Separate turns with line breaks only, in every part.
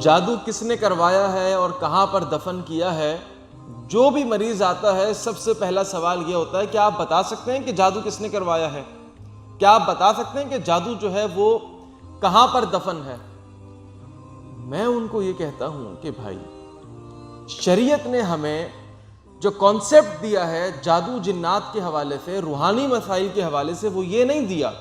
جادو کس نے کروایا ہے اور کہاں پر دفن کیا ہے، جو بھی مریض آتا ہے سب سے پہلا سوال یہ ہوتا ہے کہ آپ بتا سکتے ہیں کہ جادو کس نے کروایا ہے؟ کیا آپ بتا سکتے ہیں کہ جادو جو ہے وہ کہاں پر دفن ہے؟ میں ان کو یہ کہتا ہوں کہ بھائی، شریعت نے ہمیں جو کانسیپٹ دیا ہے جادو جنات کے حوالے سے، روحانی مسائل کے حوالے سے، وہ یہ نہیں دیا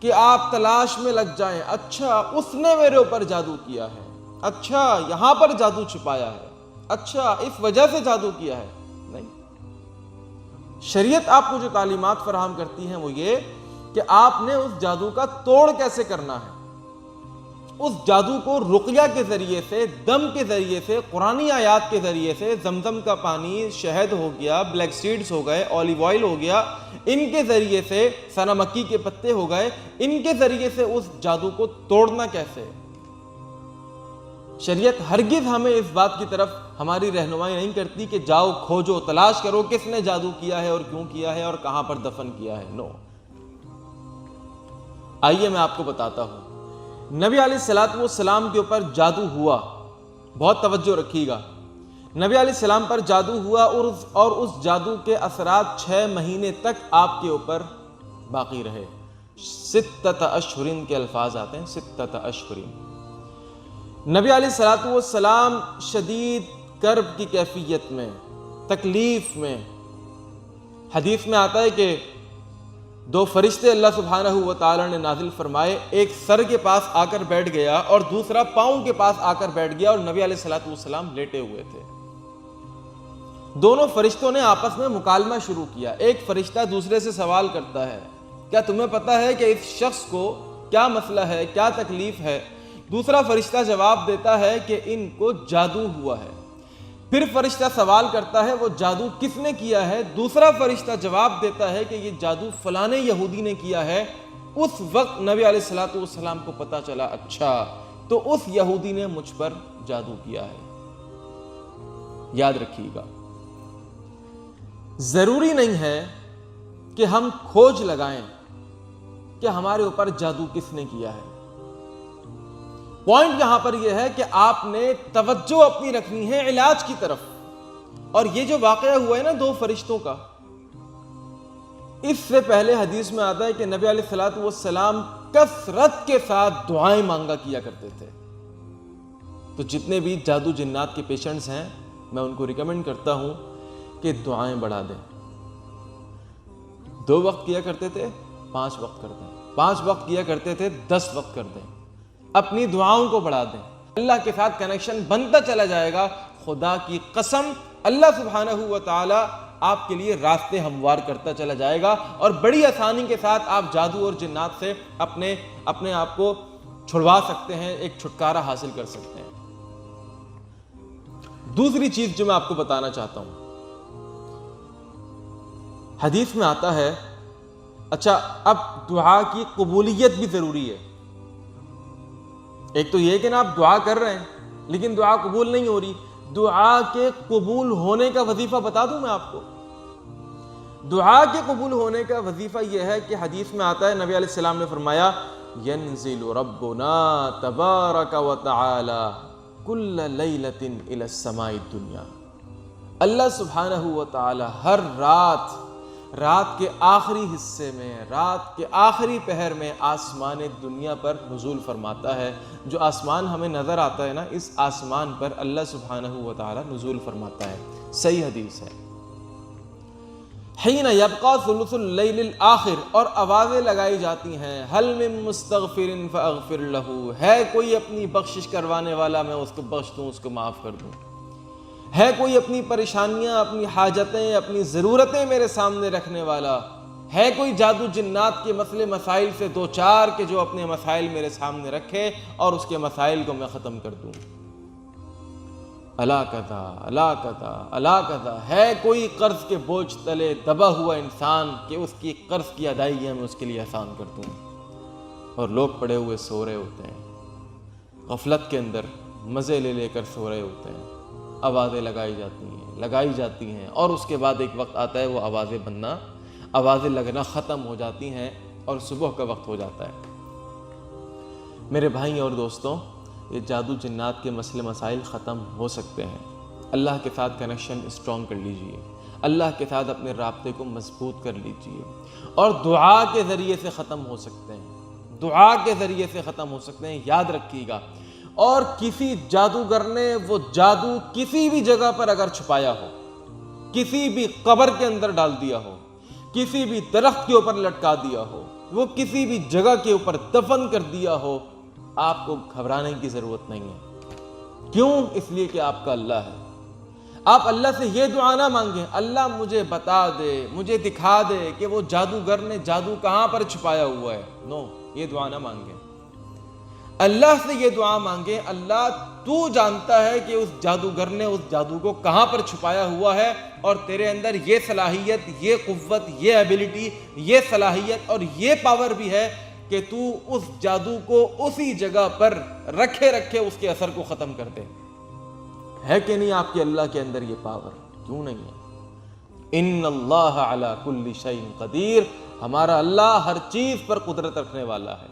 کہ آپ تلاش میں لگ جائیں، اچھا اس نے میرے اوپر جادو کیا ہے، اچھا یہاں پر جادو چھپایا ہے، اچھا اس وجہ سے جادو کیا ہے۔ نہیں، شریعت آپ کو جو تعلیمات فراہم کرتی ہیں وہ یہ کہ آپ نے اس جادو کا توڑ کیسے کرنا ہے۔ اس جادو کو رقیہ کے ذریعے سے، دم کے ذریعے سے، قرآنی آیات کے ذریعے سے، زمزم کا پانی، شہد ہو گیا، بلیک سیڈز ہو گئے، اولیو آئل ہو گیا، ان کے ذریعے سے، سنا مکی کے پتے ہو گئے، ان کے ذریعے سے اس جادو کو توڑنا کیسے۔ شریعت ہرگز ہمیں اس بات کی طرف ہماری رہنمائی نہیں کرتی کہ جاؤ کھوجو، تلاش کرو کس نے جادو کیا ہے اور کیوں کیا ہے اور کہاں پر دفن کیا ہے۔ نو، آئیے میں آپ کو بتاتا ہوں۔ نبی علیہ الصلوۃ والسلام کے اوپر جادو ہوا، بہت توجہ رکھیے گا۔ نبی علیہ السلام پر جادو ہوا اور اس جادو کے اثرات 6 مہینے تک آپ کے اوپر باقی رہے۔ 6 اشہر کے الفاظ آتے ہیں، 6 اشہر۔ نبی علیہ الصلوۃ والسلام شدید کرب کی کیفیت میں، تکلیف میں، حدیث میں آتا ہے کہ 2 فرشتے اللہ سبحانہ و تعالی نے نازل فرمائے، ایک سر کے پاس آ کر بیٹھ گیا اور دوسرا پاؤں کے پاس آ کر بیٹھ گیا، اور نبی علیہ الصلوۃ والسلام لیٹے ہوئے تھے۔ دونوں فرشتوں نے آپس میں مکالمہ شروع کیا۔ ایک فرشتہ دوسرے سے سوال کرتا ہے، کیا تمہیں پتہ ہے کہ اس شخص کو کیا مسئلہ ہے، کیا تکلیف ہے؟ دوسرا فرشتہ جواب دیتا ہے کہ ان کو جادو ہوا ہے۔ پھر فرشتہ سوال کرتا ہے وہ جادو کس نے کیا ہے؟ دوسرا فرشتہ جواب دیتا ہے کہ یہ جادو فلانے یہودی نے کیا ہے۔ اس وقت نبی علیہ الصلوۃ والسلام کو پتہ چلا، اچھا تو اس یہودی نے مجھ پر جادو کیا ہے۔ یاد رکھیے گا، ضروری نہیں ہے کہ ہم کھوج لگائیں کہ ہمارے اوپر جادو کس نے کیا ہے۔ پوائنٹ یہاں پر یہ ہے کہ آپ نے توجہ اپنی رکھنی ہے علاج کی طرف۔ اور یہ جو واقعہ ہوا ہے نا 2 فرشتوں کا، اس سے پہلے حدیث میں آتا ہے کہ نبی علیہ الصلوۃ والسلام کثرت کے ساتھ دعائیں مانگا کیا کرتے تھے۔ تو جتنے بھی جادو جنات کے پیشنٹس ہیں، میں ان کو ریکمینڈ کرتا ہوں کہ دعائیں بڑھا دیں۔ 2 وقت کیا کرتے تھے، 5 وقت کر دیں۔ 5 وقت کیا کرتے تھے، 10 وقت کر دیں۔ اپنی دعاؤں کو بڑھا دیں، اللہ کے ساتھ کنیکشن بنتا چلا جائے گا۔ خدا کی قسم، اللہ سبحانہ و تعالی آپ کے لیے راستے ہموار کرتا چلا جائے گا، اور بڑی آسانی کے ساتھ آپ جادو اور جنات سے اپنے آپ کو چھڑوا سکتے ہیں، ایک چھٹکارا حاصل کر سکتے ہیں۔ دوسری چیز جو میں آپ کو بتانا چاہتا ہوں، حدیث میں آتا ہے، اچھا اب دعا کی قبولیت بھی ضروری ہے۔ ایک تو یہ کہ نا آپ دعا کر رہے ہیں لیکن دعا قبول نہیں ہو رہی، دعا کے قبول ہونے کا وظیفہ بتا دوں میں آپ کو۔ دعا کے قبول ہونے کا وظیفہ یہ ہے کہ حدیث میں آتا ہے، نبی علیہ السلام نے فرمایا، ينزل ربنا تبارک و تعالی کل لیلۃ الی السماء الدنیا۔ اللہ سبحانہ و تعالی ہر رات کے آخری حصے میں، رات کے آخری پہر میں آسمان دنیا پر نزول فرماتا ہے۔ جو آسمان ہمیں نظر آتا ہے نا، اس آسمان پر اللہ سبحانہ و تعالی نزول فرماتا ہے۔ صحیح حدیث ہے۔ حین یبقی ثلث اللیل الآخر، اور آوازیں لگائی جاتی ہیں، حل من مستغفر فاغفر لہ، ہے کوئی اپنی بخشش کروانے والا، میں اس کو بخش دوں، اس کو معاف کر دوں۔ ہے کوئی اپنی پریشانیاں، اپنی حاجتیں، اپنی ضرورتیں میرے سامنے رکھنے والا؟ ہے کوئی جادو جنات کے مسئلے مسائل سے 2-4 کے جو اپنے مسائل میرے سامنے رکھے اور اس کے مسائل کو میں ختم کر دوں؟ الا کذا الا کذا الا کذا، ہے کوئی قرض کے بوجھ تلے دبا ہوا انسان کہ اس کی قرض کی ادائیگی میں اس کے لیے آسان کر دوں؟ اور لوگ پڑے ہوئے سو رہے ہوتے ہیں، غفلت کے اندر مزے لے کر سو رہے ہوتے ہیں، آوازیں لگائی جاتی ہیں، اور اس کے بعد ایک وقت آتا ہے وہ آوازیں لگنا ختم ہو جاتی ہیں اور صبح کا وقت ہو جاتا ہے۔ میرے بھائی اور دوستوں، یہ جادو جنات کے مسئلے مسائل ختم ہو سکتے ہیں۔ اللہ کے ساتھ کنیکشن اسٹرانگ کر لیجئے، اللہ کے ساتھ اپنے رابطے کو مضبوط کر لیجئے، اور دعا کے ذریعے سے ختم ہو سکتے ہیں، دعا کے ذریعے سے ختم ہو سکتے ہیں، یاد رکھیے گا۔ اور کسی جادوگر نے وہ جادو کسی بھی جگہ پر اگر چھپایا ہو، کسی بھی قبر کے اندر ڈال دیا ہو، کسی بھی درخت کے اوپر لٹکا دیا ہو، وہ کسی بھی جگہ کے اوپر دفن کر دیا ہو، آپ کو گھبرانے کی ضرورت نہیں ہے۔ کیوں؟ اس لیے کہ آپ کا اللہ ہے۔ آپ اللہ سے یہ دعا نہ مانگیں اللہ مجھے بتا دے، مجھے دکھا دے کہ وہ جادوگر نے جادو کہاں پر چھپایا ہوا ہے۔ نو، یہ دعا نہ مانگیں۔ اللہ سے یہ دعا مانگیں اللہ تو جانتا ہے کہ اس جادوگر نے اس جادو کو کہاں پر چھپایا ہوا ہے، اور تیرے اندر یہ صلاحیت، یہ قوت، یہ ایبیلٹی، یہ صلاحیت اور یہ پاور بھی ہے کہ تو اس جادو کو اسی جگہ پر رکھے اس کے اثر کو ختم کر دے۔ ہے کہ نہیں آپ کے اللہ کے اندر یہ پاور؟ کیوں نہیں ہے؟ ان اللہ علی کل شیء قدیر، ہمارا اللہ ہر چیز پر قدرت رکھنے والا ہے۔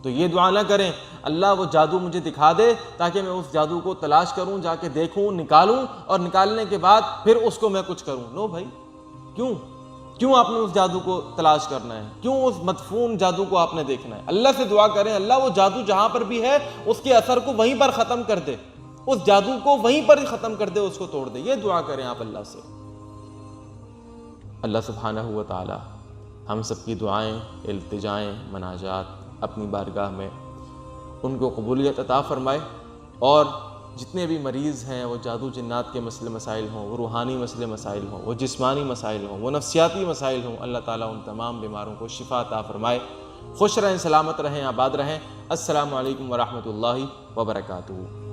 تو یہ دعا نہ کریں اللہ وہ جادو مجھے دکھا دے تاکہ میں اس جادو کو تلاش کروں، جا کے دیکھوں، نکالوں، اور نکالنے کے بعد پھر اس کو میں کچھ کروں۔ نو بھائی، کیوں آپ نے اس جادو کو تلاش کرنا ہے؟ کیوں اس مدفون جادو کو آپ نے دیکھنا ہے؟ اللہ سے دعا کریں اللہ وہ جادو جہاں پر بھی ہے اس کے اثر کو وہیں پر ختم کر دے، اس جادو کو وہیں پر ہی ختم کر دے، اس کو توڑ دے۔ یہ دعا کریں آپ اللہ سے۔ اللہ سبحانہ و تعالی ہم سب کی دعائیں، التجائیں، مناجات اپنی بارگاہ میں ان کو قبولیت عطا فرمائے، اور جتنے بھی مریض ہیں وہ جادو جنات کے مسئلے مسائل ہوں، وہ روحانی مسئلے مسائل ہوں، وہ جسمانی مسائل ہوں، وہ نفسیاتی مسائل ہوں، اللہ تعالیٰ ان تمام بیماروں کو شفا عطا فرمائے۔ خوش رہیں، سلامت رہیں، آباد رہیں۔ السلام علیکم ورحمۃ اللہ وبرکاتہ۔